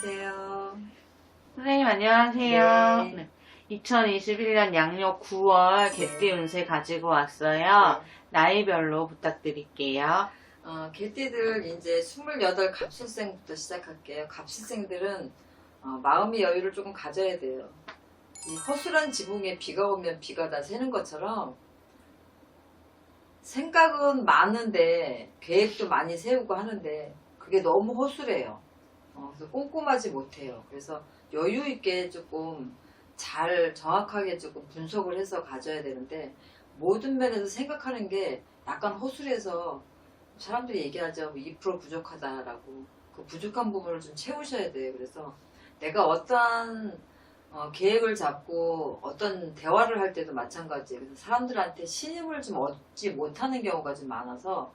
안녕하세요. 선생님 안녕하세요. 네. 네. 2021년 양력 9월 개띠 운세 가지고 왔어요. 나이별로 부탁드릴게요. 개띠들 이제 28 갑술생부터 시작할게요. 갑술생들은 마음의 여유를 조금 가져야 돼요. 이 허술한 지붕에 비가 오면 비가 다 새는 것처럼 생각은 많은데 계획도 많이 세우고 하는데 그게 너무 허술해요. 그래서 꼼꼼하지 못해요. 그래서 여유 있게 조금 잘 정확하게 조금 분석을 해서 가져야 되는데 모든 면에서 생각하는 게 약간 허술해서 사람들이 얘기하죠. 2% 부족하다라고. 그 부족한 부분을 좀 채우셔야 돼요. 그래서 내가 어떠한 계획을 잡고 어떤 대화를 할 때도 마찬가지예요. 그래서 사람들한테 신임을 좀 얻지 못하는 경우가 좀 많아서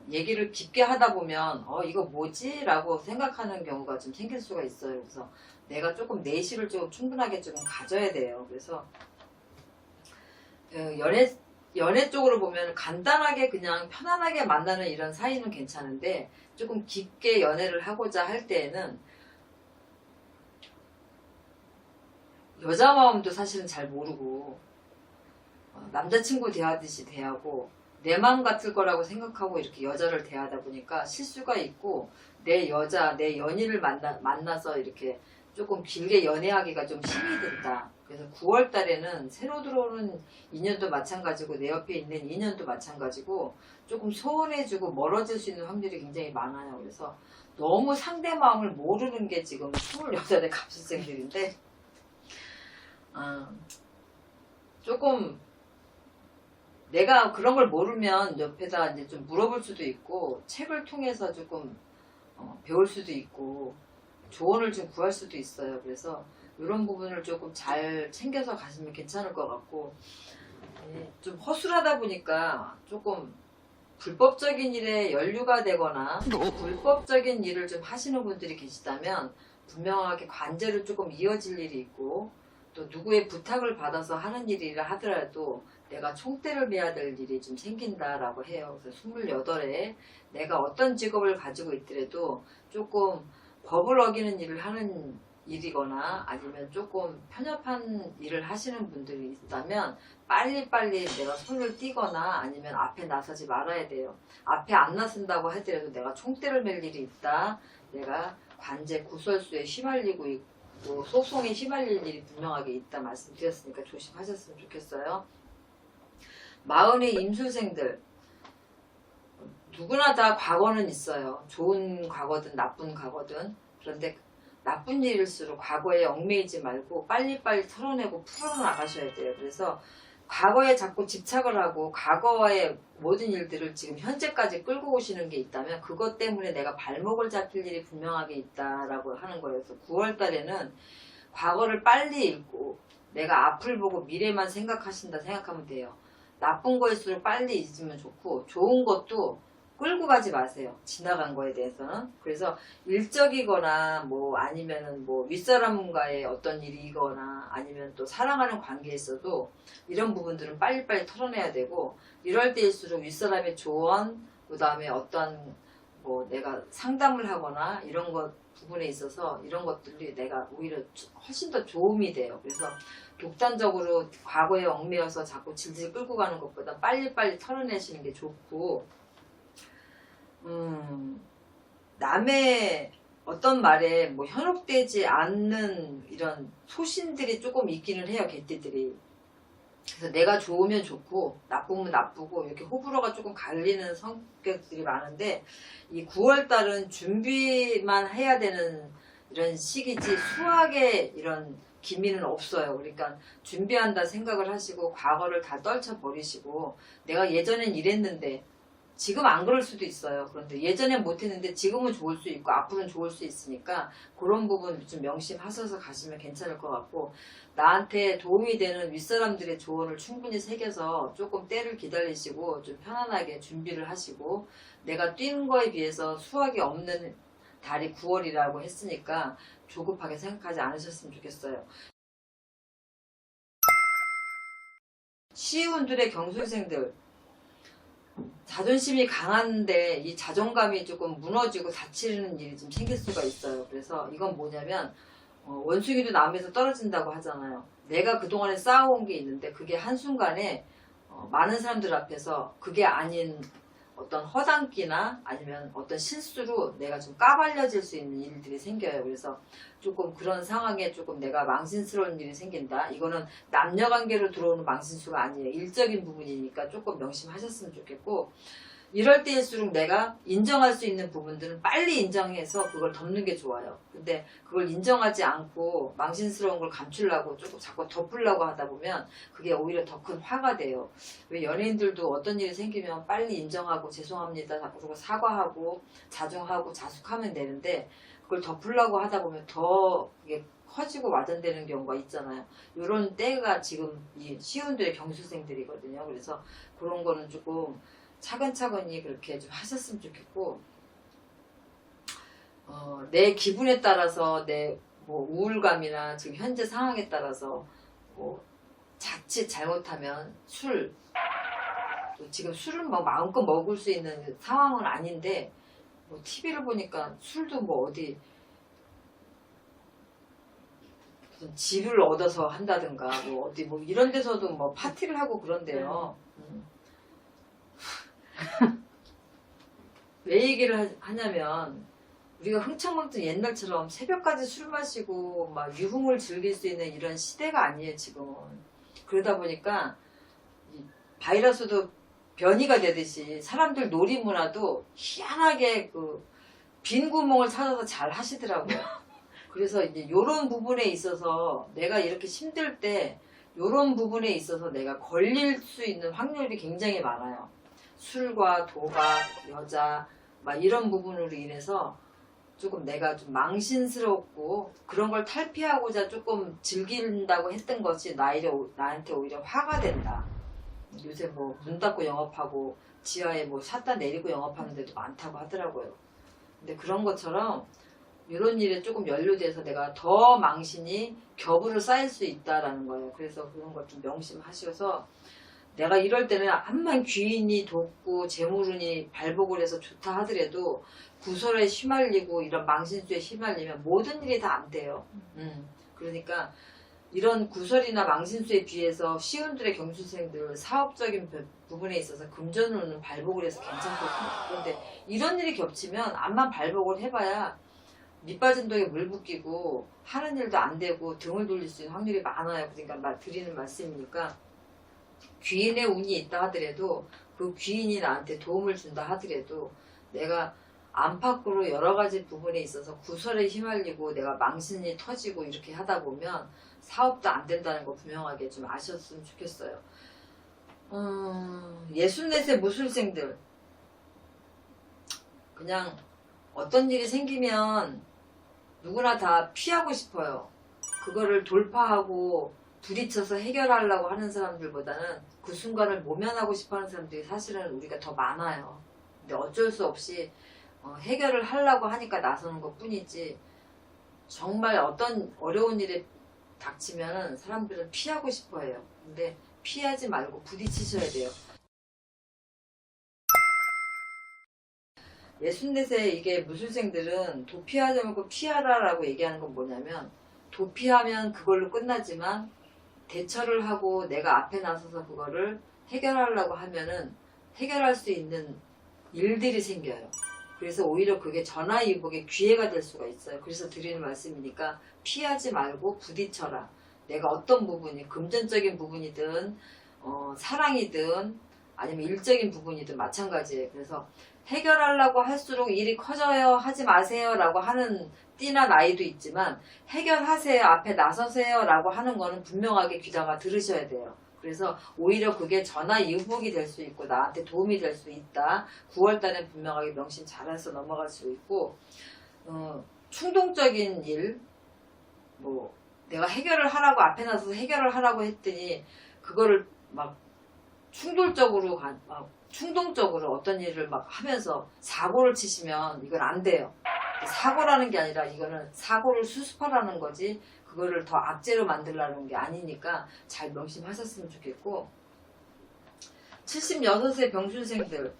얘기를 깊게 하다 보면 이거 뭐지? 라고 생각하는 경우가 좀 생길 수가 있어요. 그래서 내가 조금 내실을 좀 충분하게 좀 가져야 돼요. 그래서 연애 쪽으로 보면 간단하게 그냥 편안하게 만나는 이런 사이는 괜찮은데 조금 깊게 연애를 하고자 할 때에는 여자 마음도 사실은 잘 모르고 남자친구 대하듯이 대하고 내 마음 같을 거라고 생각하고 이렇게 여자를 대하다 보니까 실수가 있고 내 여자, 내 연인을 만나서 이렇게 조금 길게 연애하기가 좀 힘이 든다. 그래서 9월 달에는 새로 들어오는 인연도 마찬가지고 내 옆에 있는 인연도 마찬가지고 조금 소원해지고 멀어질 수 있는 확률이 굉장히 많아요. 그래서 너무 상대 마음을 모르는 게 지금 28의 갑술생들인데 조금 내가 그런 걸 모르면 옆에다 이제 좀 물어볼 수도 있고 책을 통해서 조금 배울 수도 있고 조언을 좀 구할 수도 있어요. 그래서 이런 부분을 조금 잘 챙겨서 가시면 괜찮을 것 같고 좀 허술하다 보니까 조금 불법적인 일에 연루가 되거나 불법적인 일을 좀 하시는 분들이 계시다면 분명하게 관제로 조금 이어질 일이 있고 또 누구의 부탁을 받아서 하는 일이라 하더라도 내가 총대를 매야 될 일이 좀 생긴다라고 해요. 그래서 28에 내가 어떤 직업을 가지고 있더라도 조금 법을 어기는 일을 하는 일이거나 아니면 조금 편협한 일을 하시는 분들이 있다면 빨리빨리 내가 손을 띄거나 아니면 앞에 나서지 말아야 돼요. 앞에 안 나선다고 하더라도 내가 총대를 맬 일이 있다. 내가 관제 구설수에 휘말리고 있고 소송에 휘말릴 일이 분명하게 있다 말씀드렸으니까 조심하셨으면 좋겠어요. 40의 임술생들 누구나 다 과거는 있어요. 좋은 과거든 나쁜 과거든. 그런데 나쁜 일일수록 과거에 얽매이지 말고 빨리빨리 털어내고 풀어나가셔야 돼요. 그래서 과거에 자꾸 집착을 하고 과거의 모든 일들을 지금 현재까지 끌고 오시는 게 있다면 그것 때문에 내가 발목을 잡힐 일이 분명하게 있다라고 하는 거예요. 그래서 9월 달에는 과거를 빨리 읽고 내가 앞을 보고 미래만 생각하신다 생각하면 돼요. 나쁜 거일수록 빨리 잊으면 좋고 좋은 것도 끌고 가지 마세요. 지나간 거에 대해서는. 그래서 일적이거나 뭐 아니면은 뭐 윗사람과의 어떤 일이거나 아니면 또 사랑하는 관계에 있어도 이런 부분들은 빨리빨리 털어내야 되고 이럴 때일수록 윗사람의 조언 그 다음에 어떤 뭐 내가 상담을 하거나 이런 것 부분에 있어서 이런 것들이 내가 오히려 훨씬 더 도움이 돼요. 그래서 독단적으로 과거에 얽매여서 자꾸 질질 끌고 가는 것보다 빨리빨리 털어내시는 게 좋고 남의 어떤 말에 뭐 현혹되지 않는 이런 소신들이 조금 있기는 해요. 개띠들이. 그래서 내가 좋으면 좋고 나쁘면 나쁘고 이렇게 호불호가 조금 갈리는 성격들이 많은데 이 9월달은 준비만 해야 되는 이런 시기지 수학의 이런 기미는 없어요. 그러니까 준비한다 생각을 하시고 과거를 다 떨쳐버리시고 내가 예전엔 이랬는데 지금 안 그럴 수도 있어요. 그런데 예전엔 못했는데 지금은 좋을 수 있고 앞으로는 좋을 수 있으니까 그런 부분 좀 명심하셔서 가시면 괜찮을 것 같고 나한테 도움이 되는 윗사람들의 조언을 충분히 새겨서 조금 때를 기다리시고 좀 편안하게 준비를 하시고 내가 뛰는 거에 비해서 수확이 없는 달이 9월이라고 했으니까 조급하게 생각하지 않으셨으면 좋겠어요. 시운들의 경술생들 자존심이 강한데 이 자존감이 조금 무너지고 다치는 일이 좀 생길 수가 있어요. 그래서 이건 뭐냐면 원숭이도 나무에서 떨어진다고 하잖아요. 내가 그동안에 쌓아온 게 있는데 그게 한순간에 많은 사람들 앞에서 그게 아닌 어떤 허당기나 아니면 어떤 실수로 내가 좀 까발려질 수 있는 일들이 생겨요. 그래서 조금 그런 상황에 조금 내가 망신스러운 일이 생긴다. 이거는 남녀관계로 들어오는 망신수가 아니에요. 일적인 부분이니까 조금 명심하셨으면 좋겠고, 이럴 때일수록 내가 인정할 수 있는 부분들은 빨리 인정해서 그걸 덮는 게 좋아요. 근데 그걸 인정하지 않고 망신스러운 걸 감추려고 조금 자꾸 덮으려고 하다 보면 그게 오히려 더 큰 화가 돼요. 왜 연예인들도 어떤 일이 생기면 빨리 인정하고 죄송합니다 그러고 사과하고 자중하고 자숙하면 되는데 그걸 덮으려고 하다 보면 더 그게 커지고 와전되는 경우가 있잖아요. 이런 때가 지금 이 시운들의 경수생들이거든요. 그래서 그런 거는 조금 차근차근히 그렇게 좀 하셨으면 좋겠고, 내 기분에 따라서 내 뭐 우울감이나 지금 현재 상황에 따라서 뭐 자칫 잘못하면 술, 또 지금 술을 뭐 마음껏 먹을 수 있는 상황은 아닌데 뭐 TV를 보니까 술도 뭐 어디 무슨 집을 얻어서 한다든가 뭐 어디 뭐 이런 데서도 뭐 파티를 하고 그런데요. 왜 얘기를 하냐면 우리가 흥청망청 옛날처럼 새벽까지 술 마시고 막 유흥을 즐길 수 있는 이런 시대가 아니에요 지금은. 그러다 보니까 이 바이러스도 변이가 되듯이 사람들 놀이 문화도 희한하게 그 빈 구멍을 찾아서 잘 하시더라고요. 그래서 이제 요런 부분에 있어서 내가 이렇게 힘들 때 요런 부분에 있어서 내가 걸릴 수 있는 확률이 굉장히 많아요. 술과 도박, 여자 막 이런 부분으로 인해서 조금 내가 좀 망신스럽고 그런 걸 탈피하고자 조금 즐긴다고 했던 것이 나한테 오히려 화가 된다. 요새 뭐 문 닫고 영업하고 지하에 뭐 샷다 내리고 영업하는 데도 많다고 하더라고요. 근데 그런 것처럼 이런 일에 조금 연루돼서 내가 더 망신이 겹으로 쌓일 수 있다라는 거예요. 그래서 그런 걸 좀 명심하셔서 내가 이럴 때는 암만 귀인이 돕고 재물운이 발복을 해서 좋다 하더라도 구설에 휘말리고 이런 망신수에 휘말리면 모든 일이 다 안 돼요. 그러니까 이런 구설이나 망신수에 비해서 시운들의 경수생들 사업적인 부분에 있어서 금전운은 발복을 해서 괜찮거든요. 그런데 이런 일이 겹치면 암만 발복을 해봐야 밑빠진 독에 물 붓기고 하는 일도 안 되고 등을 돌릴 수 있는 확률이 많아요. 그러니까 드리는 말씀이니까 귀인의 운이 있다 하더라도 그 귀인이 나한테 도움을 준다 하더라도 내가 안팎으로 여러 가지 부분에 있어서 구설에 휘말리고 내가 망신이 터지고 이렇게 하다 보면 사업도 안 된다는 거 분명하게 좀 아셨으면 좋겠어요. 64세 무술생들 그냥 어떤 일이 생기면 누구나 다 피하고 싶어요. 그거를 돌파하고 부딪혀서 해결하려고 하는 사람들보다는 그 순간을 모면하고 싶어하는 사람들이 사실은 우리가 더 많아요. 근데 어쩔 수 없이 해결을 하려고 하니까 나서는 것 뿐이지 정말 어떤 어려운 일에 닥치면 사람들은 피하고 싶어 해요. 근데 피하지 말고 부딪히셔야 돼요. 64세 이게 무술생들은 도피하지 말고 피하라라고 얘기하는 건 뭐냐면 도피하면 그걸로 끝나지만 대처를 하고 내가 앞에 나서서 그거를 해결하려고 하면은 해결할 수 있는 일들이 생겨요. 그래서 오히려 그게 전화위복의 기회가 될 수가 있어요. 그래서 드리는 말씀이니까 피하지 말고 부딪혀라. 내가 어떤 부분이 금전적인 부분이든 사랑이든 아니면 일적인 부분이든 마찬가지예요. 그래서 해결하려고 할수록 일이 커져요. 하지 마세요. 라고 하는 띠나 나이도 있지만 해결하세요. 앞에 나서세요. 라고 하는 거는 분명하게 귀담아 들으셔야 돼요. 그래서 오히려 그게 전화위복이 될 수 있고 나한테 도움이 될 수 있다. 9월달엔 분명하게 명심 잘해서 넘어갈 수 있고 충동적인 일 뭐 내가 해결을 하라고 앞에 나서서 해결을 하라고 했더니 그거를 막 충동적으로 어떤 일을 막 하면서 사고를 치시면 이건 안 돼요. 사고라는 게 아니라 이거는 사고를 수습하라는 거지 그거를 더 악재로 만들라는 게 아니니까 잘 명심하셨으면 좋겠고 76세 병순생들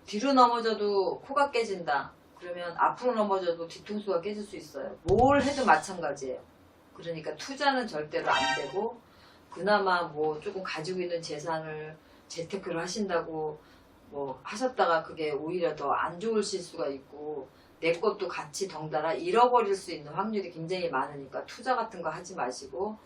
뒤로 넘어져도 코가 깨진다. 그러면 앞으로 넘어져도 뒤통수가 깨질 수 있어요. 뭘 해도 마찬가지예요. 그러니까 투자는 절대로 안 되고, 그나마 뭐 조금 가지고 있는 재산을 재테크를 하신다고 뭐 하셨다가 그게 오히려 더 안 좋으실 수가 있고, 내 것도 같이 덩달아 잃어버릴 수 있는 확률이 굉장히 많으니까 투자 같은 거 하지 마시고,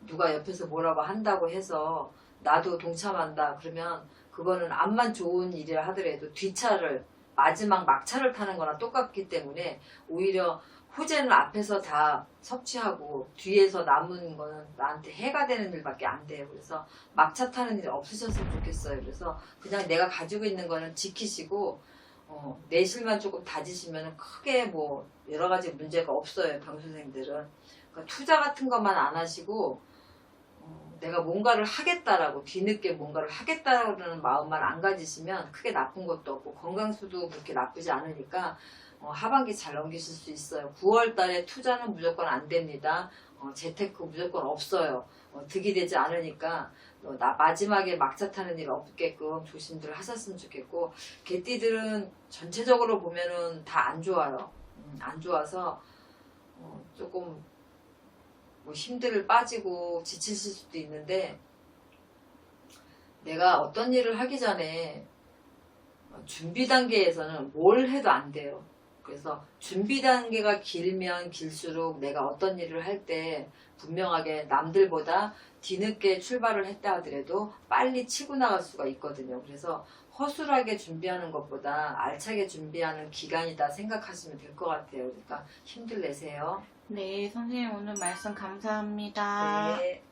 누가 옆에서 뭐라고 한다고 해서 나도 동참한다 그러면 그거는 암만 좋은 일이라 하더라도 뒷차를, 마지막 막차를 타는 거나 똑같기 때문에 오히려 호재는 앞에서 다 섭취하고 뒤에서 남은 거는 나한테 해가 되는 일밖에 안 돼요. 그래서 막차 타는 일이 없으셨으면 좋겠어요. 그래서 그냥 내가 가지고 있는 거는 지키시고, 내실만 조금 다지시면 크게 뭐 여러 가지 문제가 없어요. 병선생들은. 그러니까 투자 같은 것만 안 하시고, 내가 뭔가를 하겠다라고, 뒤늦게 뭔가를 하겠다라는 마음만 안 가지시면 크게 나쁜 것도 없고, 건강수도 그렇게 나쁘지 않으니까 하반기 잘 넘기실 수 있어요. 9월 달에 투자는 무조건 안 됩니다. 재테크 무조건 없어요. 득이 되지 않으니까 마지막에 막차 타는 일 없게끔 조심들 하셨으면 좋겠고, 개띠들은 전체적으로 보면은 다 안 좋아요. 안 좋아서 조금 뭐 힘들 빠지고 지치실 수도 있는데, 내가 어떤 일을 하기 전에 준비 단계에서는 뭘 해도 안 돼요. 그래서 준비 단계가 길면 길수록 내가 어떤 일을 할 때 분명하게 남들보다 뒤늦게 출발을 했다 하더라도 빨리 치고 나갈 수가 있거든요. 그래서 허술하게 준비하는 것보다 알차게 준비하는 기간이다 생각하시면 될 것 같아요. 그러니까 힘들 내세요. 네, 선생님 오늘 말씀 감사합니다. 네.